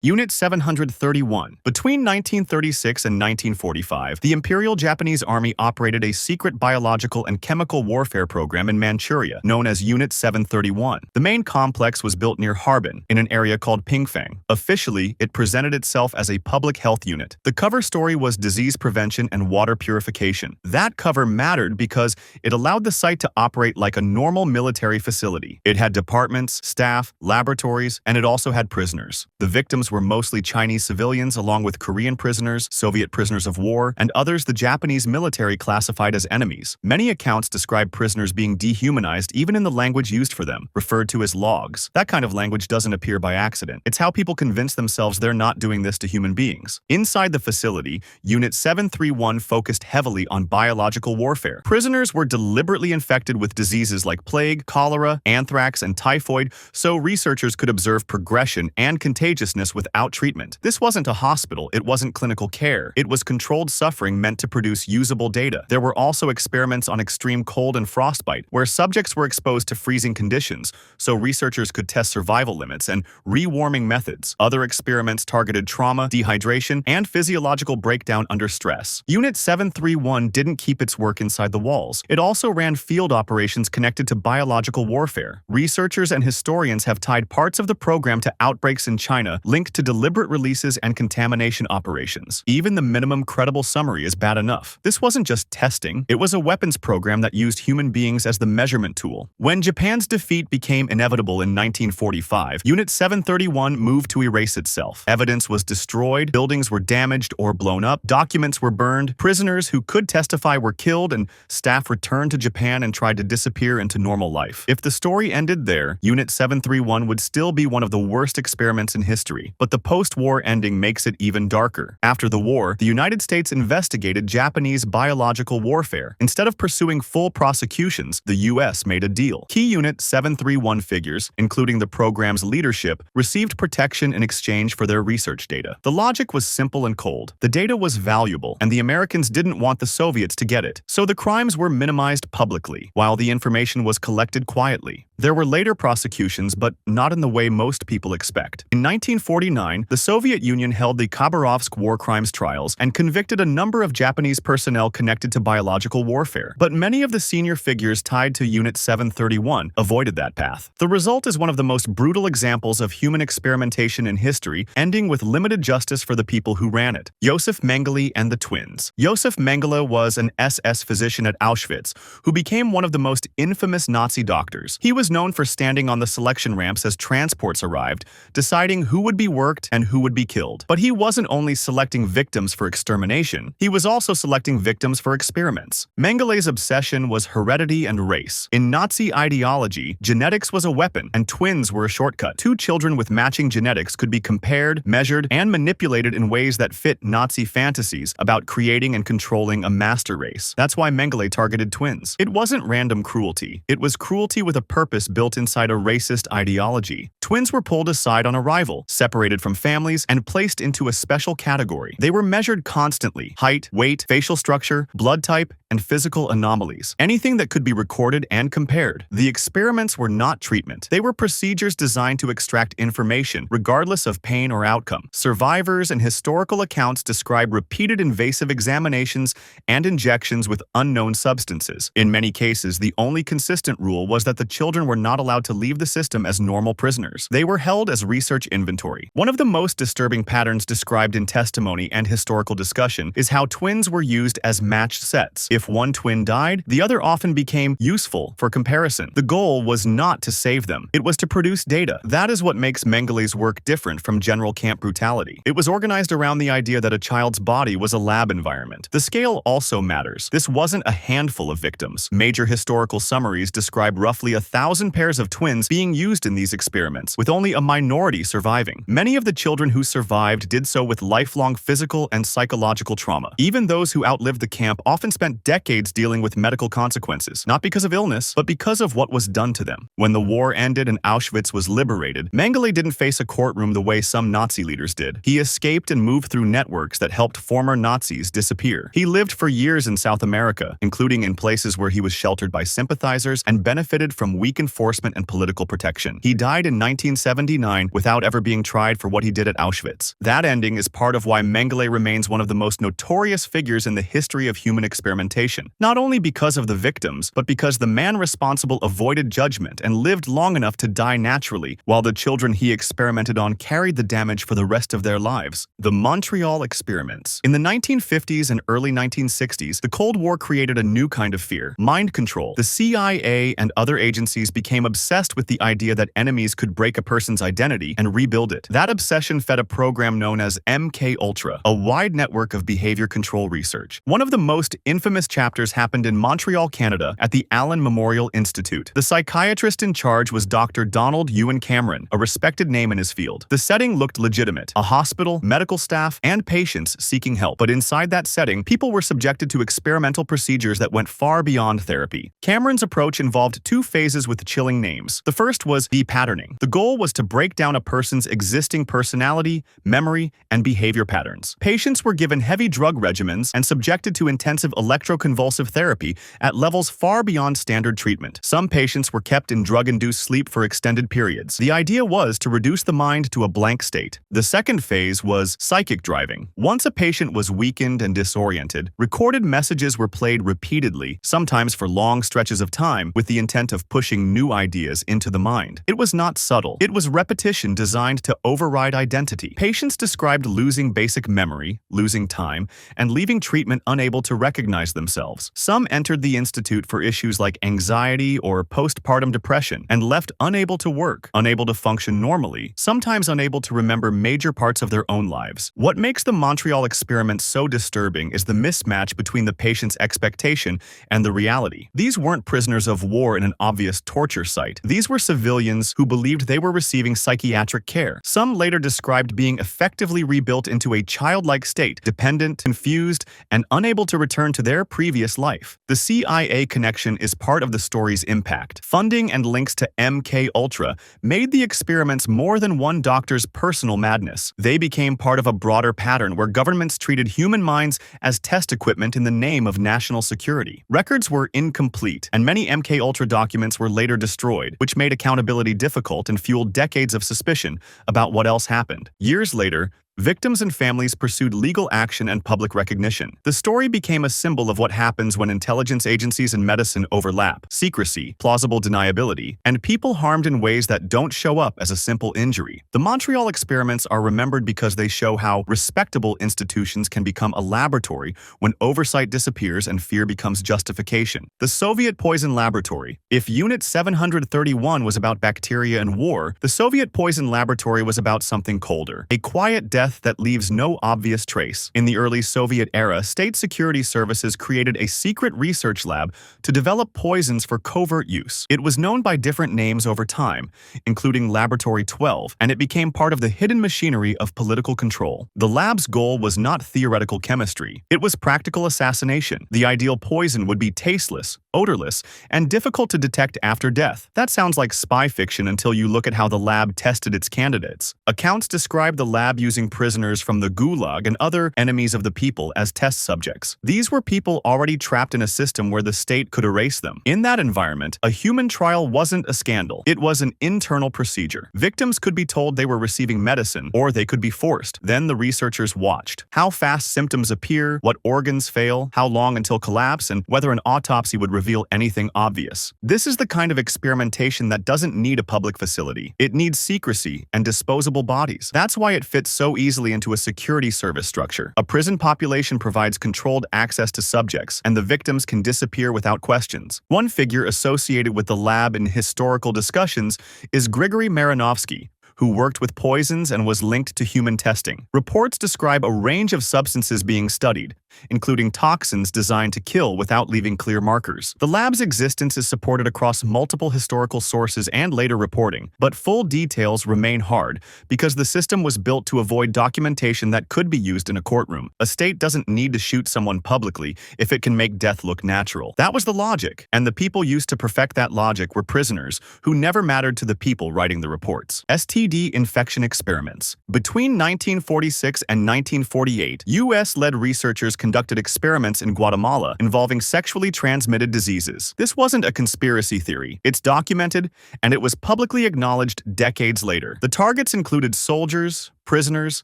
Unit 731. Between 1936 and 1945, the Imperial Japanese Army operated a secret biological and chemical warfare program in Manchuria, known as Unit 731. The main complex was built near Harbin, in an area called Pingfang. Officially, it presented itself as a public health unit. The cover story was disease prevention and water purification. That cover mattered because it allowed the site to operate like a normal military facility. It had departments, staff, laboratories, and it also had prisoners. The victims were mostly Chinese civilians along with Korean prisoners, Soviet prisoners of war, and others the Japanese military classified as enemies. Many accounts describe prisoners being dehumanized even in the language used for them, referred to as logs. That kind of language doesn't appear by accident. It's how people convince themselves they're not doing this to human beings. Inside the facility, Unit 731 focused heavily on biological warfare. Prisoners were deliberately infected with diseases like plague, cholera, anthrax, and typhoid, so researchers could observe progression and contagiousness without treatment. This wasn't a hospital, it wasn't clinical care. It was controlled suffering meant to produce usable data. There were also experiments on extreme cold and frostbite, where subjects were exposed to freezing conditions, so researchers could test survival limits and rewarming methods. Other experiments targeted trauma, dehydration, and physiological breakdown under stress. Unit 731 didn't keep its work inside the walls. It also ran field operations connected to biological warfare. Researchers and historians have tied parts of the program to outbreaks in China linked to deliberate releases and contamination operations. Even the minimum credible summary is bad enough. This wasn't just testing, it was a weapons program that used human beings as the measurement tool. When Japan's defeat became inevitable in 1945, Unit 731 moved to erase itself. Evidence was destroyed, buildings were damaged or blown up, documents were burned, prisoners who could testify were killed, and staff returned to Japan and tried to disappear into normal life. If the story ended there, Unit 731 would still be one of the worst experiments in history. But the post-war ending makes it even darker. After the war, the United States investigated Japanese biological warfare. Instead of pursuing full prosecutions, the U.S. made a deal. Key Unit 731 figures, including the program's leadership, received protection in exchange for their research data. The logic was simple and cold. The data was valuable, and the Americans didn't want the Soviets to get it. So the crimes were minimized publicly, while the information was collected quietly. There were later prosecutions, but not in the way most people expect. In 1949, the Soviet Union held the Khabarovsk war crimes trials and convicted a number of Japanese personnel connected to biological warfare. But many of the senior figures tied to Unit 731 avoided that path. The result is one of the most brutal examples of human experimentation in history, ending with limited justice for the people who ran it. Josef Mengele and the twins. Josef Mengele was an SS physician at Auschwitz who became one of the most infamous Nazi doctors. He was known for standing on the selection ramps as transports arrived, deciding who would be worked and who would be killed. But he wasn't only selecting victims for extermination, he was also selecting victims for experiments. Mengele's obsession was heredity and race. In Nazi ideology, genetics was a weapon, and twins were a shortcut. Two children with matching genetics could be compared, measured, and manipulated in ways that fit Nazi fantasies about creating and controlling a master race. That's why Mengele targeted twins. It wasn't random cruelty. It was cruelty with a purpose built inside a racist ideology. Twins were pulled aside on arrival, separated from families, and placed into a special category. They were measured constantly: height, weight, facial structure, blood type, and physical anomalies. Anything that could be recorded and compared. The experiments were not treatment. They were procedures designed to extract information, regardless of pain or outcome. Survivors and historical accounts describe repeated invasive examinations and injections with unknown substances. In many cases, the only consistent rule was that the children were not allowed to leave the system as normal prisoners. They were held as research inventory. One of the most disturbing patterns described in testimony and historical discussion is how twins were used as matched sets. If one twin died, the other often became useful for comparison. The goal was not to save them. It was to produce data. That is what makes Mengele's work different from general camp brutality. It was organized around the idea that a child's body was a lab environment. The scale also matters. This wasn't a handful of victims. Major historical summaries describe roughly 1,000 pairs of twins being used in these experiments, with only a minority surviving. Many of the children who survived did so with lifelong physical and psychological trauma. Even those who outlived the camp often spent decades dealing with medical consequences, not because of illness, but because of what was done to them. When the war ended and Auschwitz was liberated, Mengele didn't face a courtroom the way some Nazi leaders did. He escaped and moved through networks that helped former Nazis disappear. He lived for years in South America, including in places where he was sheltered by sympathizers and benefited from weak enforcement and political protection. He died in 1979 without ever being tried tried for what he did at Auschwitz. That ending is part of why Mengele remains one of the most notorious figures in the history of human experimentation, not only because of the victims, but because the man responsible avoided judgment and lived long enough to die naturally, while the children he experimented on carried the damage for the rest of their lives. The Montreal experiments. In the 1950s and early 1960s, the Cold War created a new kind of fear: mind control. The CIA and other agencies became obsessed with the idea that enemies could break a person's identity and rebuild it. That obsession fed a program known as MKUltra, a wide network of behavior control research. One of the most infamous chapters happened in Montreal, Canada, at the Allen Memorial Institute. The psychiatrist in charge was Dr. Donald Ewan Cameron, a respected name in his field. The setting looked legitimate: a hospital, medical staff, and patients seeking help. But inside that setting, people were subjected to experimental procedures that went far beyond therapy. Cameron's approach involved two phases with chilling names. The first was de-patterning. The goal was to break down a person's existing personality, memory, and behavior patterns. Patients were given heavy drug regimens and subjected to intensive electroconvulsive therapy at levels far beyond standard treatment. Some patients were kept in drug-induced sleep for extended periods. The idea was to reduce the mind to a blank state. The second phase was psychic driving. Once a patient was weakened and disoriented, recorded messages were played repeatedly, sometimes for long stretches of time, with the intent of pushing new ideas into the mind. It was not subtle. It was repetition designed to override identity. Patients described losing basic memory, losing time, and leaving treatment unable to recognize themselves. Some entered the institute for issues like anxiety or postpartum depression and left unable to work, unable to function normally, sometimes unable to remember major parts of their own lives. What makes the Montreal experiment so disturbing is the mismatch between the patient's expectation and the reality. These weren't prisoners of war in an obvious torture site. These were civilians who believed they were receiving psychiatric care. Some later described being effectively rebuilt into a childlike state, dependent, confused, and unable to return to their previous life. The CIA connection is part of the story's impact. Funding and links to MKUltra made the experiments more than one doctor's personal madness. They became part of a broader pattern where governments treated human minds as test equipment in the name of national security. Records were incomplete, and many MKUltra documents were later destroyed, which made accountability difficult and fueled decades of suspicion about what else happened. Years later, victims and families pursued legal action and public recognition. The story became a symbol of what happens when intelligence agencies and medicine overlap: secrecy, plausible deniability, and people harmed in ways that don't show up as a simple injury. The Montreal experiments are remembered because they show how respectable institutions can become a laboratory when oversight disappears and fear becomes justification. The Soviet poison laboratory. If Unit 731 was about bacteria and war, the Soviet poison laboratory was about something colder: a quiet death that leaves no obvious trace. In the early Soviet era, state security services created a secret research lab to develop poisons for covert use. It was known by different names over time, including Laboratory 12, and it became part of the hidden machinery of political control. The lab's goal was not theoretical chemistry. It was practical assassination. The ideal poison would be tasteless, odorless, and difficult to detect after death. That sounds like spy fiction until you look at how the lab tested its candidates. Accounts describe the lab using prisoners from the Gulag and other enemies of the people as test subjects. These were people already trapped in a system where the state could erase them. In that environment, a human trial wasn't a scandal. It was an internal procedure. Victims could be told they were receiving medicine, or they could be forced. Then the researchers watched how fast symptoms appear, what organs fail, how long until collapse, and whether an autopsy would reveal anything obvious. This is the kind of experimentation that doesn't need a public facility. It needs secrecy and disposable bodies. That's why it fits so easily into a security service structure. A prison population provides controlled access to subjects, and the victims can disappear without questions. One figure associated with the lab in historical discussions is Grigory Marinovsky, who worked with poisons and was linked to human testing. Reports describe a range of substances being studied, including toxins designed to kill without leaving clear markers. The lab's existence is supported across multiple historical sources and later reporting, but full details remain hard because the system was built to avoid documentation that could be used in a courtroom. A state doesn't need to shoot someone publicly if it can make death look natural. That was the logic, and the people used to perfect that logic were prisoners who never mattered to the people writing the reports. St. IED infection experiments. Between 1946 and 1948, U.S.-led researchers conducted experiments in Guatemala involving sexually transmitted diseases. This wasn't a conspiracy theory. It's documented, and it was publicly acknowledged decades later. The targets included soldiers, prisoners,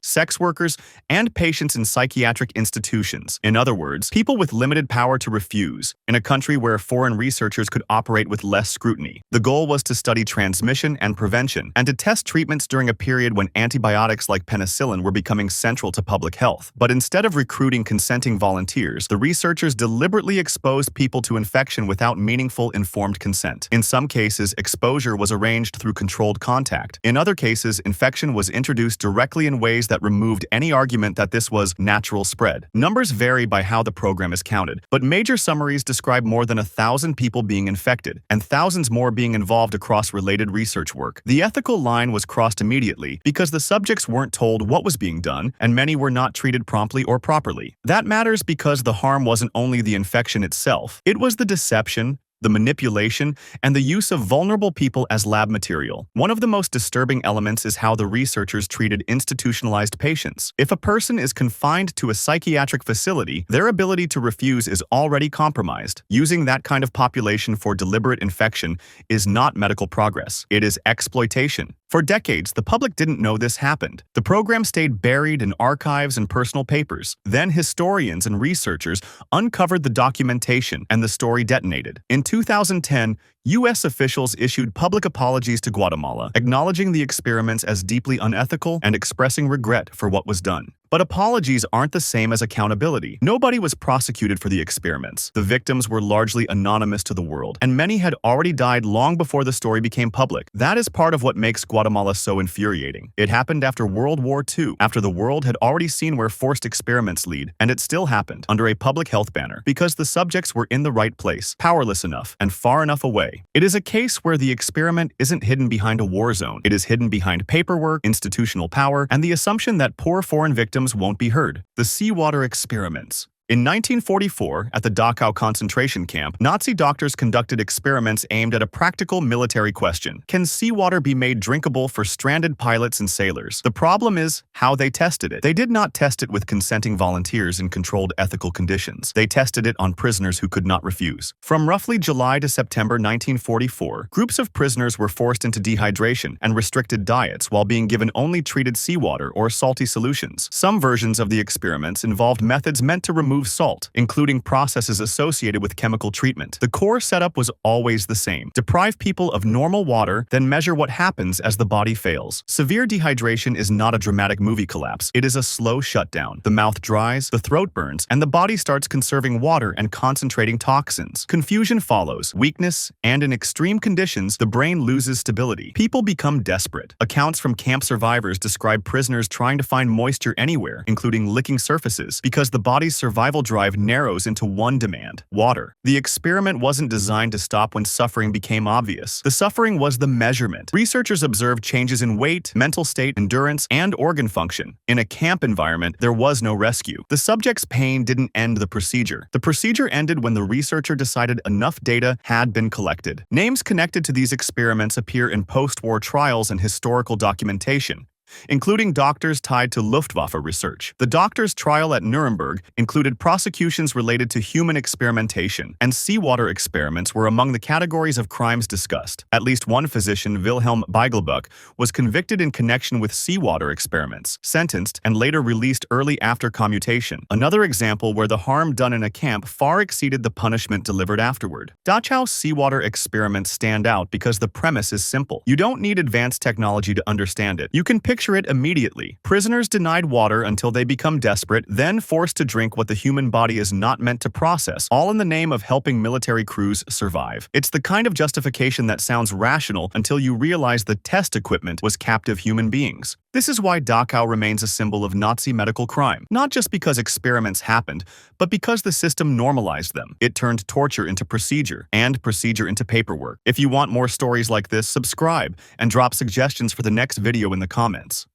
sex workers, and patients in psychiatric institutions. In other words, people with limited power to refuse, in a country where foreign researchers could operate with less scrutiny. The goal was to study transmission and prevention, and to test treatments during a period when antibiotics like penicillin were becoming central to public health. But instead of recruiting consenting volunteers, the researchers deliberately exposed people to infection without meaningful informed consent. In some cases, exposure was arranged through controlled contact. In other cases, infection was introduced directly in ways that removed any argument that this was natural spread. Numbers vary by how the program is counted, but major summaries describe more than 1,000 people being infected, and thousands more being involved across related research work. The ethical line was crossed immediately because the subjects weren't told what was being done, and many were not treated promptly or properly. That matters because the harm wasn't only the infection itself, it was the deception, the manipulation, and the use of vulnerable people as lab material. One of the most disturbing elements is how the researchers treated institutionalized patients. If a person is confined to a psychiatric facility, their ability to refuse is already compromised. Using that kind of population for deliberate infection is not medical progress. It is exploitation. For decades, the public didn't know this happened. The program stayed buried in archives and personal papers. Then historians and researchers uncovered the documentation, and the story detonated. In 2010, U.S. officials issued public apologies to Guatemala, acknowledging the experiments as deeply unethical and expressing regret for what was done. But apologies aren't the same as accountability. Nobody was prosecuted for the experiments. The victims were largely anonymous to the world, and many had already died long before the story became public. That is part of what makes Guatemala so infuriating. It happened after World War II, after the world had already seen where forced experiments lead, and it still happened, under a public health banner, because the subjects were in the right place, powerless enough, and far enough away. It is a case where the experiment isn't hidden behind a war zone. It is hidden behind paperwork, institutional power, and the assumption that poor foreign victims won't be heard. The seawater experiments. In 1944, at the Dachau concentration camp, Nazi doctors conducted experiments aimed at a practical military question. Can seawater be made drinkable for stranded pilots and sailors? The problem is how they tested it. They did not test it with consenting volunteers in controlled ethical conditions. They tested it on prisoners who could not refuse. From roughly July to September 1944, groups of prisoners were forced into dehydration and restricted diets while being given only treated seawater or salty solutions. Some versions of the experiments involved methods meant to remove salt, including processes associated with chemical treatment. The core setup was always the same. Deprive people of normal water, then measure what happens as the body fails. Severe dehydration is not a dramatic movie collapse. It is a slow shutdown. The mouth dries, the throat burns, and the body starts conserving water and concentrating toxins. Confusion follows, weakness, and in extreme conditions, the brain loses stability. People become desperate. Accounts from camp survivors describe prisoners trying to find moisture anywhere, including licking surfaces, because the body's survival drive narrows into one demand: water. The experiment wasn't designed to stop when suffering became obvious. The suffering was the measurement. Researchers observed changes in weight, mental state, endurance, and organ function. In a camp environment, there was no rescue. The subject's pain didn't end the procedure. The procedure ended when the researcher decided enough data had been collected. Names connected to these experiments appear in post-war trials and historical documentation, including doctors tied to Luftwaffe research. The doctors' trial at Nuremberg included prosecutions related to human experimentation, and seawater experiments were among the categories of crimes discussed. At least one physician, Wilhelm Beigelbuck, was convicted in connection with seawater experiments, sentenced, and later released early after commutation. Another example where the harm done in a camp far exceeded the punishment delivered afterward. Dachau seawater experiments stand out because the premise is simple. You don't need advanced technology to understand it. You can picture it immediately. Prisoners denied water until they become desperate, then forced to drink what the human body is not meant to process, all in the name of helping military crews survive. It's the kind of justification that sounds rational until you realize the test equipment was captive human beings. This is why Dachau remains a symbol of Nazi medical crime, not just because experiments happened, but because the system normalized them. It turned torture into procedure, and procedure into paperwork. If you want more stories like this, subscribe, and drop suggestions for the next video in the comments.